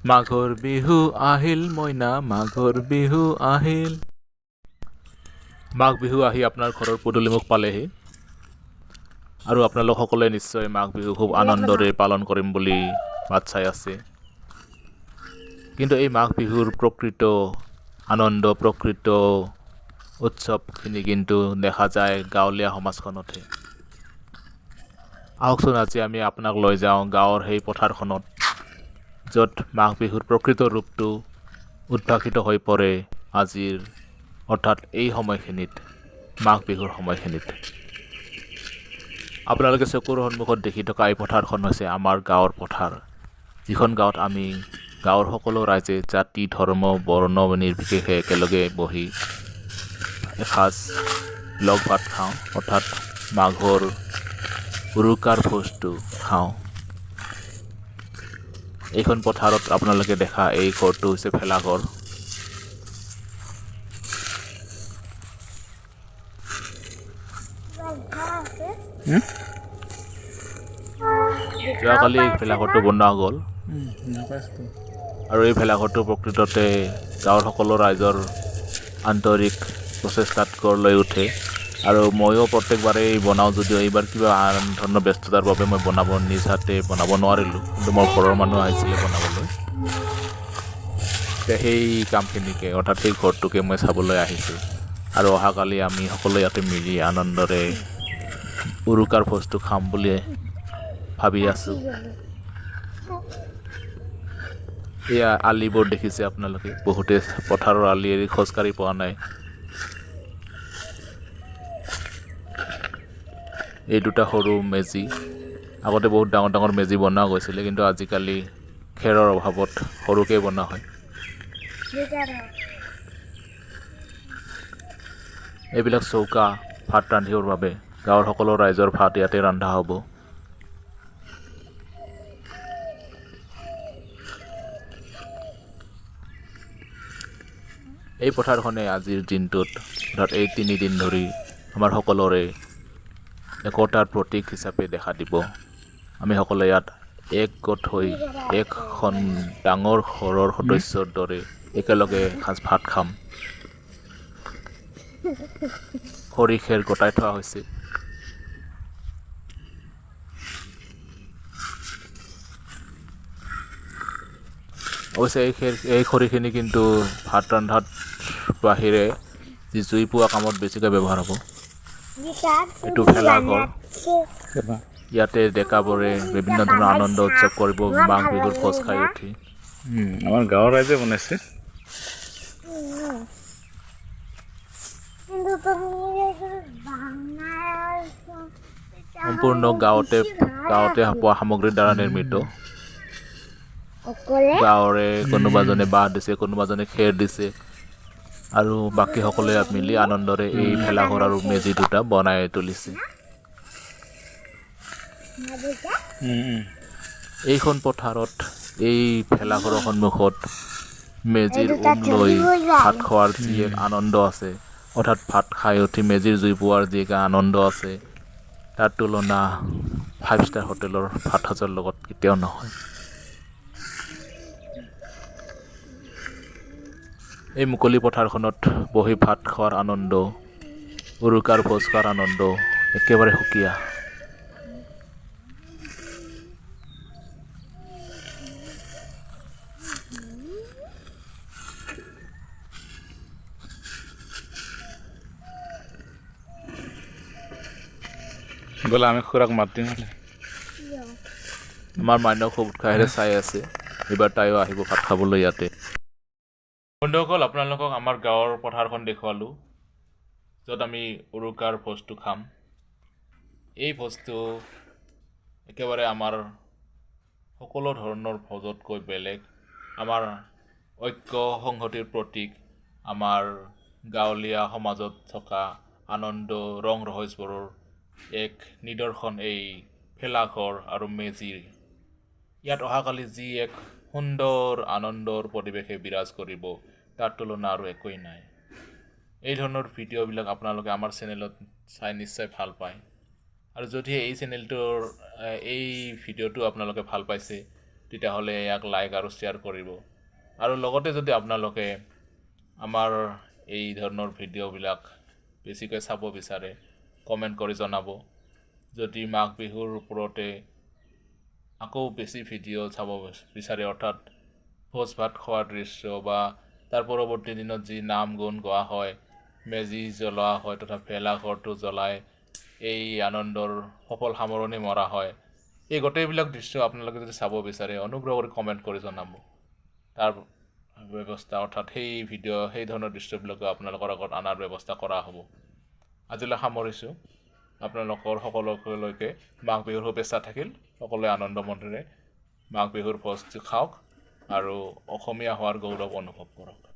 মাঘৰ বিহু আহিল মইনা মাঘৰ বিহু আহিল। মাঘ বিহু আহি আপোনাৰ ঘৰৰ পদূলিমুখ পালেহি আৰু আপোনালোক সকলোৱে নিশ্চয় মাঘ বিহু খুব আনন্দৰে পালন কৰিম বুলি বাট চাই আছে। কিন্তু এই মাঘ বিহুৰ প্ৰকৃত আনন্দ প্ৰকৃত উৎসৱখিনি কিন্তু দেখা যায় গাঁৱলীয়া সমাজখনতহে। আহকচোন আজি আমি আপোনাক লৈ যাওঁ গাঁৱৰ সেই পথাৰখনত, য'ত মাঘ বিহুৰ প্ৰকৃত ৰূপটো উদ্ভাসিত হৈ পৰে আজিৰ অৰ্থাৎ এই সময়খিনিত, মাঘ বিহুৰ সময়খিনিত। আপোনালোকে চকুৰ সন্মুখত দেখি থকা এই পথাৰখন হৈছে আমাৰ গাঁৱৰ পথাৰ, যিখন গাঁৱত আমি গাঁৱৰ সকলো ৰাইজে জাতি ধৰ্ম বৰ্ণ নিৰ্বিশেষে একেলগে বহি এসাঁজ লগ ভাত খাওঁ, অৰ্থাৎ মাঘৰ উৰুকাৰ ভোজটো খাওঁ। এইখন পথাৰত আপোনালোকে দেখা এই ঘৰটো হৈছে ভেলাঘৰ। যোৱাকালি এই ভেলাঘৰটো বনোৱা গ'ল আৰু এই ভেলাঘৰটো প্ৰকৃততে গাঁৱৰ সকলো ৰাইজৰ আন্তৰিক প্ৰচেষ্টাত গঢ় লৈ উঠে। আৰু ময়ো প্ৰত্যেকবাৰেই বনাওঁ, যদিও এইবাৰ কিবা আন ধৰণৰ ব্যস্ততাৰ বাবে মই নিজ হাতে বনাব নোৱাৰিলোঁ, কিন্তু মোৰ ঘৰৰ মানুহ আহিছিলে বনাবলৈ। সেই কামখিনিকে অৰ্থাৎ সেই ঘৰটোকে মই চাবলৈ আহিছোঁ আৰু অহাকালি আমি সকলোৱে ইয়াতে মিলি আনন্দৰে উৰুকাৰ ভোজটো খাম বুলি ভাবি আছোঁ। এয়া আলিবোৰ দেখিছে আপোনালোকে, বহুতে পথাৰৰ আলি এৰি খোজকাঢ়ি পোৱা নাই। এই দুটা সৰু মেজি, আগতে বহুত ডাঙৰ ডাঙৰ মেজি বনোৱা গৈছিলে, কিন্তু আজিকালি খেৰৰ অভাৱত সৰুকৈ বনোৱা হয়। এইবিলাক চৌকা ভাত ৰান্ধিবৰ বাবে, গাঁৱৰ সকলো ৰাইজৰ ভাত ইয়াতে ৰন্ধা হ'ব। এই পথাৰখনে আজিৰ দিনটোত অৰ্থাৎ এই 3 দিন ধৰি আমাৰ সকলোৰে একতাৰ প্ৰতীক হিচাপে দেখা দিব। আমি সকলোৱে ইয়াত একগোট হৈ এখন ডাঙৰ ঘৰৰ সদস্যৰ দৰে একেলগে এসাঁজ ভাত খাম। খৰি খেৰ গোটাই থোৱা হৈছে। অৱশ্যে এই খৰিখিনি কিন্তু ভাত ৰন্ধাত বাহিৰে যি জুই পোৱা কামত বেছিকৈ ব্যৱহাৰ হ'ব। এইটো ভেলাঘৰ, ইয়াতে ডেকাবোৰে বিভিন্ন ধৰণৰ আনন্দ উৎসৱ কৰিব মাঘ বিহুৰ ভোজ খাই উঠি। আমাৰ গাঁৱৰ ৰাইজে বনাইছে। সম্পূৰ্ণ গাঁৱতে পোৱা সামগ্ৰীৰ দ্বাৰা নিৰ্মিত। গাঁৱৰে কোনোবাজনে বাঁহ দিছে, কোনোবাজনে খেৰ দিছে আৰু বাকী সকলোৱে মিলি আনন্দৰে এই ভেলাঘৰ আৰু মেজি দুটা বনাই তুলিছে। এইখন পথাৰত এই ভেলাঘৰৰ সন্মুখত মেজিৰ লৈ ভাত খোৱাৰ যি এক আনন্দ আছে, অৰ্থাৎ ভাত খাই উঠি মেজিৰ জুই পোৱাৰ যি এক আনন্দ আছে, তাৰ তুলনা 5 ষ্টাৰ হোটেলৰ ভাত সাজৰ লগত কেতিয়াও নহয়। এই মুকলি পথাৰখনত বহি ভাত খোৱাৰ আনন্দ, উৰুকাৰ ভোজ খোৱাৰ আনন্দ একেবাৰে সুকীয়া। গ'লে আমি খুৰাক মাত দিম। আমাৰ মাইনাও খুব উৎসাহেৰে চাই আছে, এইবাৰ তাইও আহিব ভাত খাবলৈ ইয়াতে। বন্ধুসকল, আপোনালোকক আমাৰ গাঁৱৰ পথাৰখন দেখুৱালোঁ, য'ত আমি উৰুকাৰ ভোজটো খাম। এই ভোজটো একেবাৰে আমাৰ সকলো ধৰণৰ ভোজতকৈ বেলেগ। আমাৰ ঐক্য সংহতিৰ প্ৰতীক, আমাৰ গাঁৱলীয়া সমাজত থকা আনন্দ ৰং ৰহইচবোৰৰ এক নিদৰ্শন এই ভেলাঘৰ আৰু মেজিৰ। ইয়াত অহাকালি যি এক সুন্দৰ আনন্দৰ পৰিৱেশে বিৰাজ কৰিব, তাৰ তুলনা আৰু একোৱেই নাই। এই ধৰণৰ ভিডিঅ'বিলাক আপোনালোকে আমাৰ চেনেলত চাই নিশ্চয় ভাল পায়। আৰু যদি এই ভিডিঅ'টো আপোনালোকে ভাল পাইছে, তেতিয়াহ'লে ইয়াক লাইক আৰু শ্বেয়াৰ কৰিব আৰু লগতে যদি আপোনালোকে আমাৰ এই ধৰণৰ ভিডিঅ'বিলাক বেছিকৈ চাব বিচাৰে কমেণ্ট কৰি জনাব যদি মাঘ বিহুৰ ওপৰতে আকৌ বেছি ভিডিঅ' চাব বিচাৰে অৰ্থাৎ ভোজ ভাত খোৱাৰ দৃশ্য বা তাৰ পৰৱৰ্তী দিনত যি নাম গুণ গোৱা হয় মেজি জ্বলোৱা হয় তথা ভেলাঘৰটো জ্বলাই এই আনন্দৰ সফল সামৰণি মৰা হয় এই গোটেইবিলাক দৃশ্য আপোনালোকে যদি চাব বিচাৰে অনুগ্ৰহ কৰি কমেণ্ট কৰি জনাব তাৰ ব্যৱস্থা অৰ্থাৎ সেই ভিডিঅ' সেই ধৰণৰ দৃশ্যবিলাকো আপোনালোকৰ আগত অনাৰ ব্যৱস্থা কৰা হ'ব আজিলৈ সামৰিছোঁ আপোনালোকৰ সকলোলৈকে মাঘ বিহুৰ শুভেচ্ছা থাকিল সকলোৱে আনন্দ মনেৰে মাঘ বিহুৰ ভোজটো খাওক আৰু অসমীয়া হোৱাৰ গৌৰৱ অনুভৱ কৰক